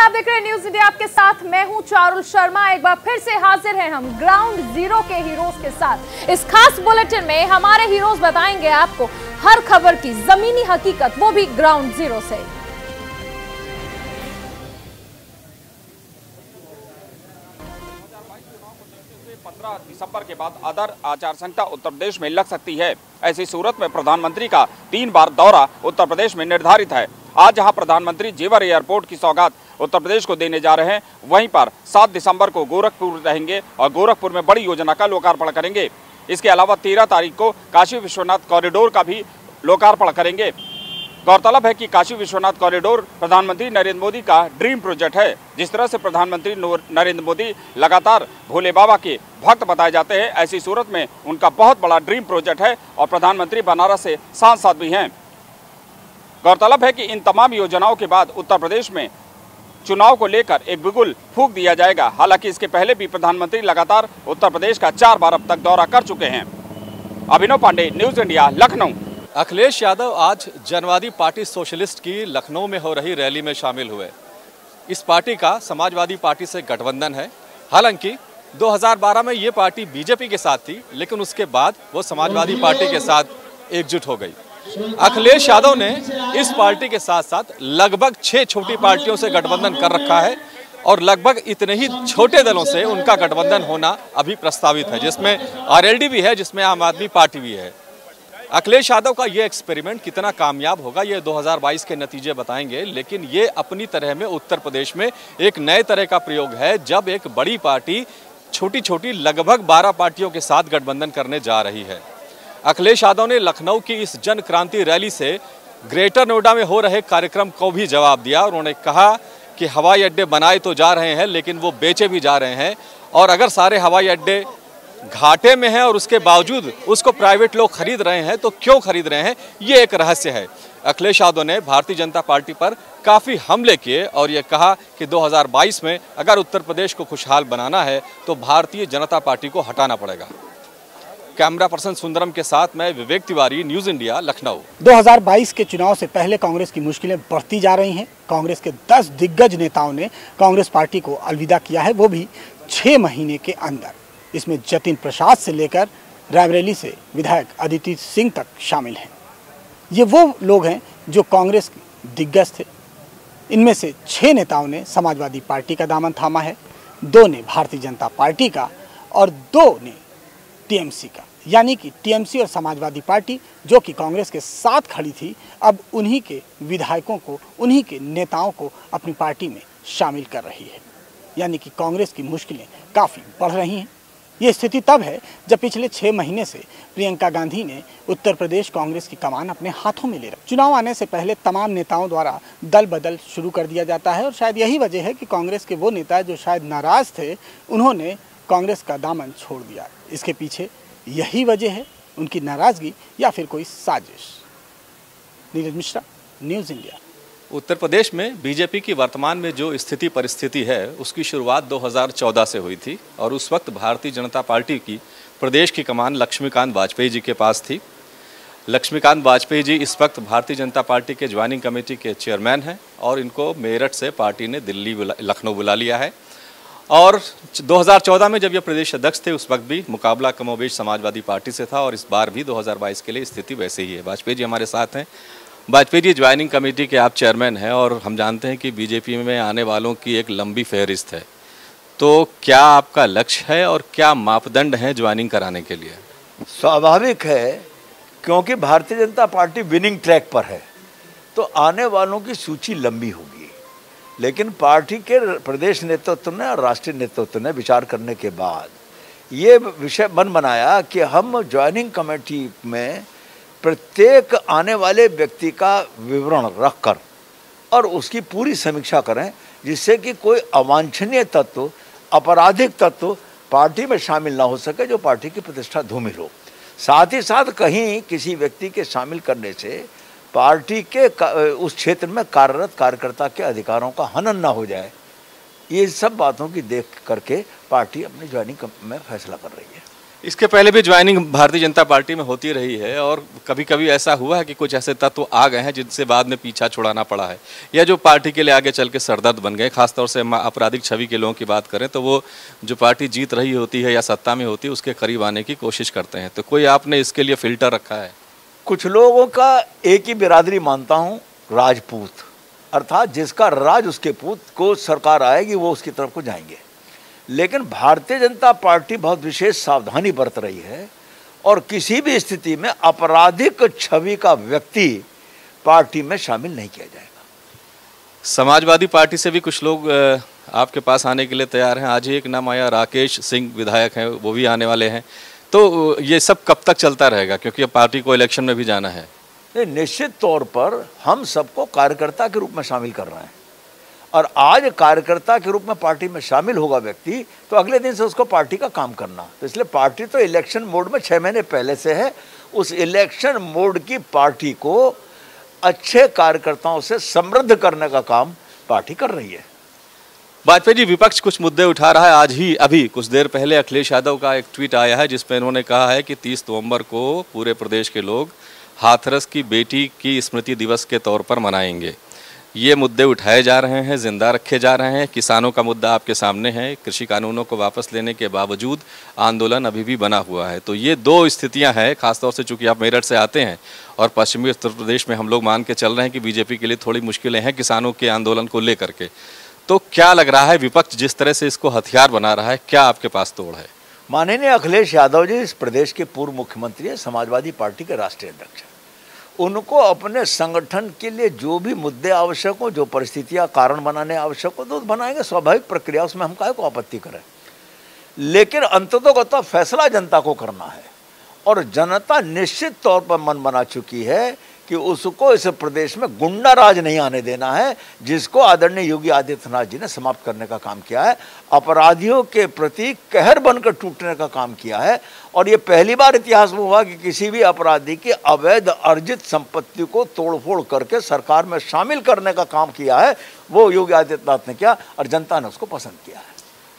आप देख रहे हैं न्यूज इंडिया, आपके साथ मैं हूं चारुल शर्मा। एक बार फिर से हाजिर हैं हम ग्राउंड जीरो के हीरोज के साथ। इस खास बुलेटिन में हमारे हीरोज बताएंगे आपको हर खबर की जमीनी हकीकत, वो भी ग्राउंड जीरो से। 15 दिसंबर के बाद आदर्श आचार संहिता उत्तर प्रदेश में लग सकती है। ऐसी सूरत में प्रधानमंत्री का 3 बार दौरा उत्तर प्रदेश में निर्धारित है। आज जहां प्रधानमंत्री जेवर एयरपोर्ट की सौगात उत्तर प्रदेश को देने जा रहे हैं, वहीं पर 7 दिसंबर को गोरखपुर रहेंगे और गोरखपुर में बड़ी योजना का लोकार्पण करेंगे। इसके अलावा 13 तारीख को काशी विश्वनाथ कॉरिडोर का भी लोकार्पण करेंगे। गौरतलब है कि काशी विश्वनाथ कॉरिडोर प्रधानमंत्री नरेंद्र मोदी का ड्रीम प्रोजेक्ट है। जिस तरह से प्रधानमंत्री नरेंद्र मोदी लगातार भोले बाबा के भक्त बताए जाते हैं, ऐसी सूरत में उनका बहुत बड़ा ड्रीम प्रोजेक्ट है और प्रधानमंत्री बनारस से सांसद भी हैं। गौरतलब है कि इन तमाम योजनाओं के बाद उत्तर प्रदेश में चुनाव को लेकर एक बिगुल फूंक दिया जाएगा। हालांकि इसके पहले भी प्रधानमंत्री लगातार उत्तर प्रदेश का 4 बार अब तक दौरा कर चुके हैं। अभिनव पांडे, न्यूज इंडिया, लखनऊ। अखिलेश यादव आज जनवादी पार्टी सोशलिस्ट की लखनऊ में हो रही रैली में शामिल हुए। इस पार्टी का समाजवादी पार्टी से गठबंधन है। हालांकि 2012 में ये पार्टी बीजेपी के साथ थी, लेकिन उसके बाद वो समाजवादी पार्टी के साथ एकजुट हो गई। अखिलेश यादव ने इस पार्टी के साथ साथ लगभग 6 छोटी पार्टियों से गठबंधन कर रखा है और लगभग इतने ही छोटे दलों से उनका गठबंधन होना अभी प्रस्तावित है, जिसमें आरएलडी भी है, जिसमें आम आदमी पार्टी भी है। अखिलेश यादव का ये एक्सपेरिमेंट कितना कामयाब होगा, ये 2022 के नतीजे बताएंगे। लेकिन ये अपनी तरह में उत्तर प्रदेश में एक नए तरह का प्रयोग है, जब एक बड़ी पार्टी छोटी छोटी लगभग 12 पार्टियों के साथ गठबंधन करने जा रही है। अखिलेश यादव ने लखनऊ की इस जन क्रांति रैली से ग्रेटर नोएडा में हो रहे कार्यक्रम को भी जवाब दिया। उन्होंने कहा कि हवाई अड्डे बनाए तो जा रहे हैं, लेकिन वो बेचे भी जा रहे हैं, और अगर सारे हवाई अड्डे घाटे में है और उसके बावजूद उसको प्राइवेट लोग खरीद रहे हैं, तो क्यों खरीद रहे हैं, ये एक रहस्य है। अखिलेश यादव ने भारतीय जनता पार्टी पर काफ़ी हमले किए और ये कहा कि 2022 में अगर उत्तर प्रदेश को खुशहाल बनाना है तो भारतीय जनता पार्टी को हटाना पड़ेगा। कैमरा पर्सन सुंदरम के साथ मैं विवेक तिवारी, न्यूज़ इंडिया, लखनऊ। 2022 के चुनाव से पहले कांग्रेस की मुश्किलें बढ़ती जा रही हैं। कांग्रेस के 10 दिग्गज नेताओं ने कांग्रेस पार्टी को अलविदा किया है, वो भी 6 महीने के अंदर। इसमें जतिन प्रसाद से लेकर रायबरेली से विधायक अदिति सिंह तक शामिल हैं। ये वो लोग हैं जो कांग्रेस के दिग्गज थे। इनमें से 6 नेताओं ने समाजवादी पार्टी का दामन थामा है, 2 ने भारतीय जनता पार्टी का और 2 ने टीएमसी का। यानी कि टीएमसी और समाजवादी पार्टी जो कि कांग्रेस के साथ खड़ी थी, अब उन्हीं के विधायकों को, उन्हीं के नेताओं को अपनी पार्टी में शामिल कर रही है। यानी कि कांग्रेस की मुश्किलें काफ़ी बढ़ रही हैं। ये स्थिति तब है जब पिछले 6 महीने से प्रियंका गांधी ने उत्तर प्रदेश कांग्रेस की कमान अपने हाथों में ले रखी। चुनाव आने से पहले तमाम नेताओं द्वारा दल बदल शुरू कर दिया जाता है और शायद यही वजह है कि कांग्रेस के वो नेता जो शायद नाराज थे, उन्होंने कांग्रेस का दामन छोड़ दिया। इसके पीछे यही वजह है, उनकी नाराजगी या फिर कोई साजिश। Neeraj Mishra, news India. उत्तर प्रदेश में बीजेपी की वर्तमान में जो स्थिति परिस्थिति है, उसकी शुरुआत 2014 से हुई थी और उस वक्त भारतीय जनता पार्टी की प्रदेश की कमान लक्ष्मीकांत वाजपेयी जी के पास थी। लक्ष्मीकांत वाजपेयी जी इस वक्त भारतीय जनता पार्टी के ज्वाइनिंग कमेटी के चेयरमैन हैं और इनको मेरठ से पार्टी ने लखनऊ बुला लिया है। और 2014 में जब ये प्रदेश अध्यक्ष थे, उस वक्त भी मुकाबला कमोबेश समाजवादी पार्टी से था और इस बार भी 2022 के लिए स्थिति वैसे ही है। वाजपेयी जी हमारे साथ हैं। वाजपेयी जी, ज्वाइनिंग कमेटी के आप चेयरमैन हैं और हम जानते हैं कि बीजेपी में आने वालों की एक लंबी फहरिस्त है, तो क्या आपका लक्ष्य है और क्या मापदंड हैं ज्वाइनिंग कराने के लिए? स्वाभाविक है, क्योंकि Bharatiya Janata party winning track पर है, तो आने वालों की सूची लंबी होगी। लेकिन पार्टी के प्रदेश नेतृत्व ने और राष्ट्रीय नेतृत्व ने विचार करने के बाद ये विषय बनाया कि हम ज्वाइनिंग कमेटी में प्रत्येक आने वाले व्यक्ति का विवरण रखकर और उसकी पूरी समीक्षा करें, जिससे कि कोई अवांछनीय तत्व, आपराधिक तत्व पार्टी में शामिल ना हो सके, जो पार्टी की प्रतिष्ठा धूमिल हो। साथ ही साथ कहीं किसी व्यक्ति के शामिल करने से पार्टी के उस क्षेत्र में कार्यरत कार्यकर्ता के अधिकारों का हनन ना हो जाए। ये सब बातों की देख करके पार्टी अपनी ज्वाइनिंग में फैसला कर रही है। इसके पहले भी ज्वाइनिंग भारतीय जनता पार्टी में होती रही है और कभी कभी ऐसा हुआ है कि कुछ ऐसे तत्व आ गए हैं जिनसे बाद में पीछा छुड़ाना पड़ा है, या जो पार्टी के लिए आगे चल के सरदर्द बन गए। खासतौर से आपराधिक छवि के लोगों की बात करें तो वो जो पार्टी जीत रही होती है या सत्ता में होती है उसके करीब आने की कोशिश करते हैं। तो कोई आपने इसके लिए फिल्टर रखा है? कुछ लोगों का एक ही बिरादरी मानता हूँ, राजपूत, अर्थात जिसका राज उसके पूत को सरकार आएगी वो उसकी तरफ को जाएंगे। लेकिन भारतीय जनता पार्टी बहुत विशेष सावधानी बरत रही है और किसी भी स्थिति में आपराधिक छवि का व्यक्ति पार्टी में शामिल नहीं किया जाएगा। समाजवादी पार्टी से भी कुछ लोग आपके पास आने के लिए तैयार हैं। आज ही एक नाम आया, राकेश सिंह विधायक हैं, वो भी आने वाले हैं। तो ये सब कब तक चलता रहेगा, क्योंकि अब पार्टी को इलेक्शन में भी जाना है? निश्चित तौर पर हम सबको कार्यकर्ता के रूप में शामिल कर रहे हैं और आज कार्यकर्ता के रूप में पार्टी में शामिल होगा व्यक्ति तो अगले दिन से उसको पार्टी का काम करना। तो इसलिए पार्टी तो इलेक्शन मोड में 6 महीने पहले से है। उस इलेक्शन मोड की पार्टी को अच्छे कार्यकर्ताओं से समृद्ध करने का काम पार्टी कर रही है। वाजपेयी जी, विपक्ष कुछ मुद्दे उठा रहा है। आज ही अभी कुछ देर पहले अखिलेश यादव का एक ट्वीट आया है जिसमें इन्होंने कहा है कि 30 नवंबर को पूरे प्रदेश के लोग हाथरस की बेटी की स्मृति दिवस के तौर पर मनाएंगे। ये मुद्दे उठाए जा रहे हैं, जिंदा रखे जा रहे हैं। किसानों का मुद्दा आपके सामने है, कृषि कानूनों को वापस लेने के बावजूद आंदोलन अभी भी बना हुआ है। तो ये दो स्थितियां हैं, खासतौर से चूंकि आप मेरठ से आते हैं और पश्चिमी उत्तर प्रदेश में हम लोग मान के चल रहे हैं कि बीजेपी के लिए थोड़ी मुश्किलें हैं किसानों के आंदोलन को लेकर के। तो क्या लग रहा है, विपक्ष जिस तरह से इसको हथियार बना रहा है, क्या आपके पास तोड़ है? माननीय अखिलेश यादव जी इस प्रदेश के पूर्व मुख्यमंत्री है, समाजवादी पार्टी के राष्ट्रीय अध्यक्ष हैं। उनको अपने संगठन के लिए जो भी मुद्दे आवश्यक हो, जो परिस्थितियां कारण बनाने आवश्यक हो तो बनाएंगे, स्वाभाविक प्रक्रिया, उसमें हम काहे को आपत्ति करें। लेकिन अंततोगत्वा फैसला जनता को करना है और जनता निश्चित तौर पर मन बना चुकी है कि उसको इस प्रदेश में गुंडा राज नहीं आने देना है, जिसको आदरणीय योगी आदित्यनाथ जी ने समाप्त करने का काम किया है, अपराधियों के प्रति कहर बनकर टूटने का काम किया है। और ये पहली बार इतिहास में हुआ कि किसी भी अपराधी की अवैध अर्जित संपत्ति को तोड़फोड़ करके सरकार में शामिल करने का काम किया है, वो योगी आदित्यनाथ ने किया और जनता ने उसको पसंद किया है।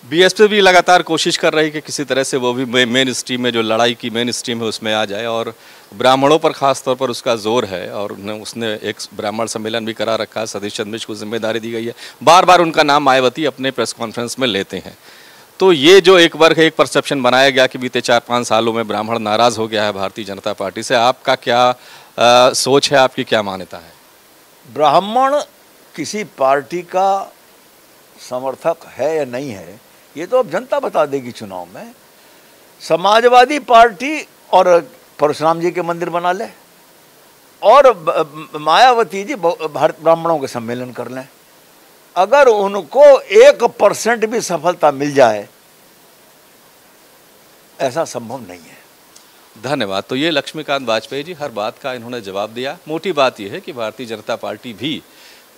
बीएसपी भी लगातार कोशिश कर रही है कि किसी तरह से वो भी मेन स्ट्रीम में, जो लड़ाई की मेन स्ट्रीम है उसमें आ जाए, और ब्राह्मणों पर खास तौर पर उसका जोर है और उसने एक ब्राह्मण सम्मेलन भी करा रखा है। सतीश चंद्र मिश्र को जिम्मेदारी दी गई है, बार बार उनका नाम मायावती अपने प्रेस कॉन्फ्रेंस में लेते हैं। तो ये जो एक वर्ग है, एक परसेप्शन बनाया गया कि बीते 4-5 सालों में ब्राह्मण नाराज हो गया है भारतीय जनता पार्टी से, आपका क्या सोच है, आपकी क्या मान्यता है? ब्राह्मण किसी पार्टी का समर्थक है या नहीं है ये तो अब जनता बता देगी चुनाव में। समाजवादी पार्टी और परशुराम जी के मंदिर बना ले और मायावती जी ब्राह्मणों के सम्मेलन कर लें, अगर उनको 1% भी सफलता मिल जाए, ऐसा संभव नहीं है। धन्यवाद। तो ये लक्ष्मीकांत वाजपेयी जी, हर बात का इन्होंने जवाब दिया। मोटी बात यह है कि भारतीय जनता पार्टी भी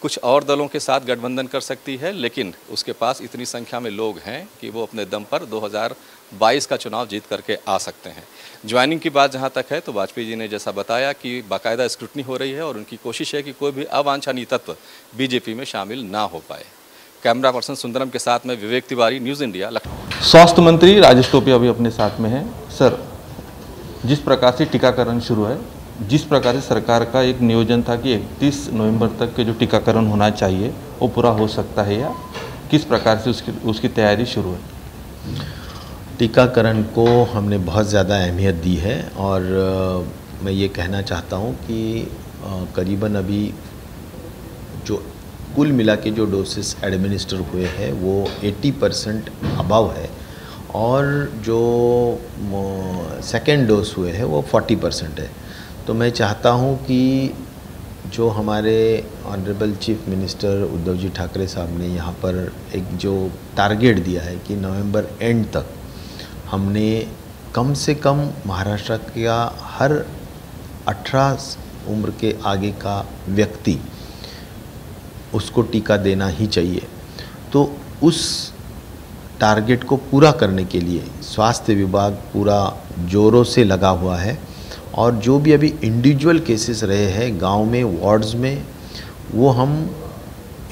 कुछ और दलों के साथ गठबंधन कर सकती है, लेकिन उसके पास इतनी संख्या में लोग हैं कि वो अपने दम पर 2022 का चुनाव जीत करके आ सकते हैं। ज्वाइनिंग की बात जहां तक है तो वाजपेयी जी ने जैसा बताया कि बाकायदा स्क्रूटनी हो रही है और उनकी कोशिश है कि कोई भी अवांछनीय तत्व बीजेपी में शामिल ना हो पाए। कैमरा पर्सन सुंदरम के साथ में विवेक तिवारी, न्यूज़ इंडिया, लखनऊ। स्वास्थ्य मंत्री राजेश टोपे अभी अपने साथ में हैं। सर, जिस प्रकार से टीकाकरण शुरू है, जिस प्रकार से सरकार का एक नियोजन था कि 31 नवंबर तक के जो टीकाकरण होना चाहिए वो पूरा हो सकता है या किस प्रकार से उसकी तैयारी शुरू है? टीकाकरण को हमने बहुत ज़्यादा अहमियत दी है और मैं ये कहना चाहता हूँ कि करीबन अभी जो कुल मिला के जो डोसेस एडमिनिस्टर हुए हैं वो 80% अबव है और जो सेकेंड डोज हुए हैं वो 40% है। तो मैं चाहता हूँ कि जो हमारे honourable chief minister Uddhav ji Thackeray साहब ने यहाँ पर एक जो टारगेट दिया है कि नवंबर एंड तक हमने कम से कम महाराष्ट्र का हर 18 उम्र के आगे का व्यक्ति उसको टीका देना ही चाहिए। तो उस टारगेट को पूरा करने के लिए स्वास्थ्य विभाग पूरा जोरों से लगा हुआ है और जो भी अभी इंडिविजुअल केसेस रहे हैं गांव में, वार्ड्स में, वो हम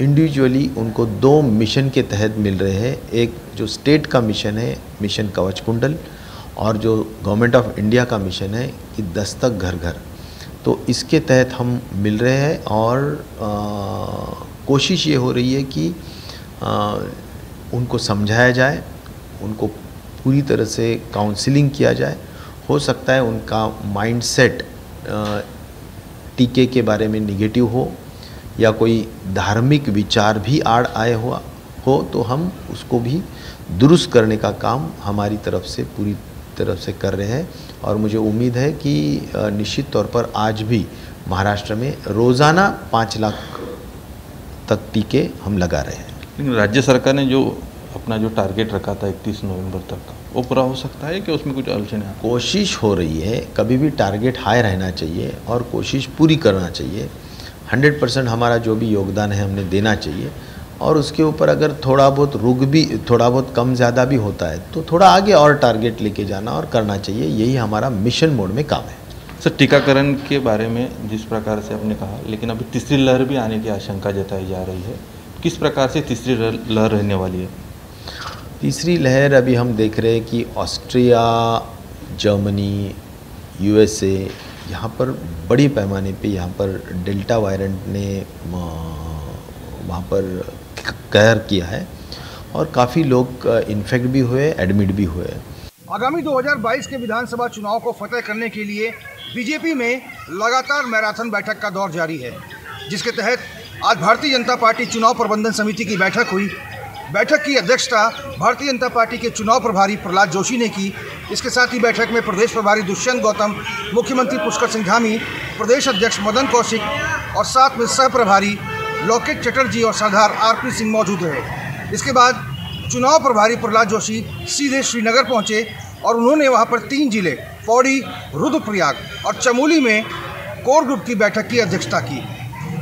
इंडिविजुअली उनको 2 मिशन के तहत मिल रहे हैं। एक जो स्टेट का मिशन है, मिशन कवच कुंडल, और जो गवर्नमेंट ऑफ इंडिया का मिशन है कि 10 तक घर घर, तो इसके तहत हम मिल रहे हैं और कोशिश ये हो रही है कि उनको समझाया जाए, उनको पूरी तरह से काउंसलिंग किया जाए। हो सकता है उनका माइंडसेट टीके के बारे में निगेटिव हो या कोई धार्मिक विचार भी आड़ आए हो तो हम उसको भी दुरुस्त करने का काम हमारी तरफ से पूरी तरफ से कर रहे हैं। और मुझे उम्मीद है कि निश्चित तौर पर आज भी महाराष्ट्र में रोज़ाना 5 लाख तक टीके हम लगा रहे हैं। लेकिन राज्य सरकार ने जो अपना जो टारगेट रखा था 31 नवंबर तक, वो पूरा हो सकता है कि उसमें कुछ अड़चनें? कोशिश हो रही है, कभी भी टारगेट हाई रहना चाहिए और कोशिश पूरी करना चाहिए। 100% हमारा जो भी योगदान है हमने देना चाहिए, और उसके ऊपर अगर थोड़ा बहुत कम ज़्यादा भी होता है तो थोड़ा आगे और टारगेट लेके जाना और करना चाहिए। यही हमारा मिशन मोड में काम है। सर, टीकाकरण के बारे में जिस प्रकार से आपने कहा, लेकिन अभी तीसरी लहर भी आने की आशंका जताई जा रही है। किस प्रकार से तीसरी लहर रहने वाली है? तीसरी लहर अभी हम देख रहे हैं कि ऑस्ट्रिया, जर्मनी, USA, यहाँ पर बड़ी पैमाने पे यहाँ पर डेल्टा वेरिएंट ने वहाँ पर कहर किया है और काफ़ी लोग इन्फेक्ट भी हुए, एडमिट भी हुए। आगामी 2022 के विधानसभा चुनाव को फतेह करने के लिए बीजेपी में लगातार मैराथन बैठक का दौर जारी है, जिसके तहत आज भारतीय जनता पार्टी चुनाव प्रबंधन समिति की बैठक हुई। बैठक की अध्यक्षता भारतीय जनता पार्टी के चुनाव प्रभारी प्रहलाद जोशी ने की। इसके साथ ही बैठक में प्रदेश प्रभारी दुष्यंत गौतम, मुख्यमंत्री पुष्कर सिंह धामी, प्रदेश अध्यक्ष मदन कौशिक और साथ में सह प्रभारी लोकेट चटर्जी और सरदार RP सिंह मौजूद रहे। इसके बाद चुनाव प्रभारी प्रहलाद जोशी सीधे श्रीनगर पहुंचे और उन्होंने वहां पर 3 जिले पौड़ी, रुद्रप्रयाग और चमोली में कोर ग्रुप की बैठक की अध्यक्षता की।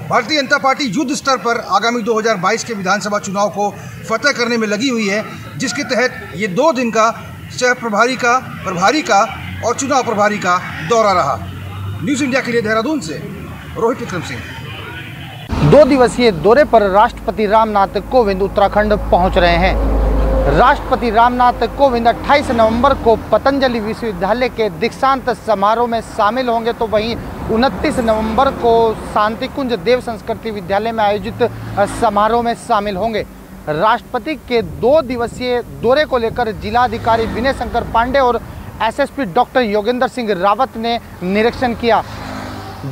भारतीय जनता पार्टी युद्ध स्तर पर आगामी 2022 के विधानसभा चुनाव को फतेह करने में लगी हुई है, जिसके तहत ये 2 दिन का सह प्रभारी का, प्रभारी का और चुनाव प्रभारी का दौरा रहा। न्यूज़ इंडिया के लिए देहरादून से रोहित विक्रम सिंह। 2 दिवसीय दौरे पर राष्ट्रपति रामनाथ कोविंद उत्तराखंड पहुंच रहे हैं। राष्ट्रपति रामनाथ कोविंद 28 नवंबर को पतंजलि विश्वविद्यालय के दीक्षांत समारोह में शामिल होंगे, तो वहीं 29 नवंबर को शांतिकुंज देव संस्कृति विद्यालय में आयोजित समारोह में शामिल होंगे। राष्ट्रपति के 2 दिवसीय दौरे को लेकर जिलाधिकारी विनय शंकर पांडे और SSP डॉक्टर योगेंद्र सिंह रावत ने निरीक्षण किया।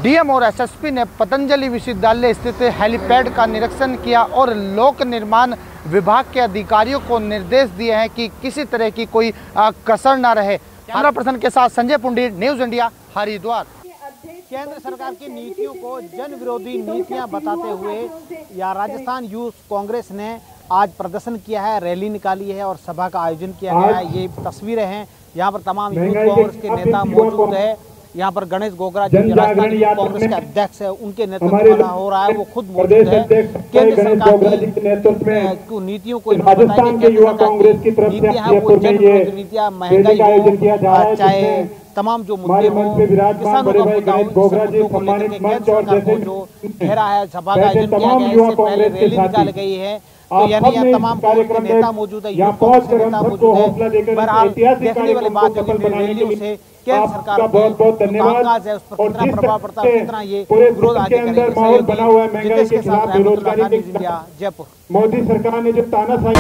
DM और SSP ने पतंजलि विश्वविद्यालय स्थित हेलीपैड का निरीक्षण किया और लोक निर्माण विभाग के अधिकारियों को निर्देश दिए हैं कि किसी तरह की कोई कसर न रहे। कैमरा पर्सन के साथ संजय पुंडीर, न्यूज़ इंडिया, हरिद्वार। केंद्र सरकार की नीतियों को जन विरोधी नीतियां बताते हुए या राजस्थान यूथ कांग्रेस ने आज प्रदर्शन किया है, रैली निकाली है और सभा का आयोजन किया गया है। ये तस्वीरें हैं, यहाँ पर तमाम यूथ कांग्रेस के नेता मौजूद है। यहाँ पर गणेश गोगरा जो राजस्थान यूथ कांग्रेस के अध्यक्ष है, उनके नेतृत्व में हो रहा है, वो खुद मौजूद है। केंद्र सरकार की नीतियों को इन्होंने बताया कि केंद्र सरकार की नीतियां हैं वो जन विरोधी नीतियां, महंगाई हो, चाहे तमाम जो मुद्दे हो, किसानों का मुद्दा हो, मुद्दों को लेकर के केंद्र सरकार को जो घेरा है, सभा का आयोजन किया गया है। इससे पहले रैली निकाली गई है, तो यानी यहाँ तमाम कांग्रेस के नेता मौजूद है, युवा कांग्रेस के नेता मौजूद है। बहरहाल देखने वाली बात है कि रैलियों से केंद्र सरकार को कामकाज है उस पर कितना प्रभाव पड़ता है, कितना ये विरोध आगे करेगी। जितेश के साथ रहमतुल्लाह खान, न्यूज़ इंडिया, जयपुर। मोदी सरकार ने जो तानाशाही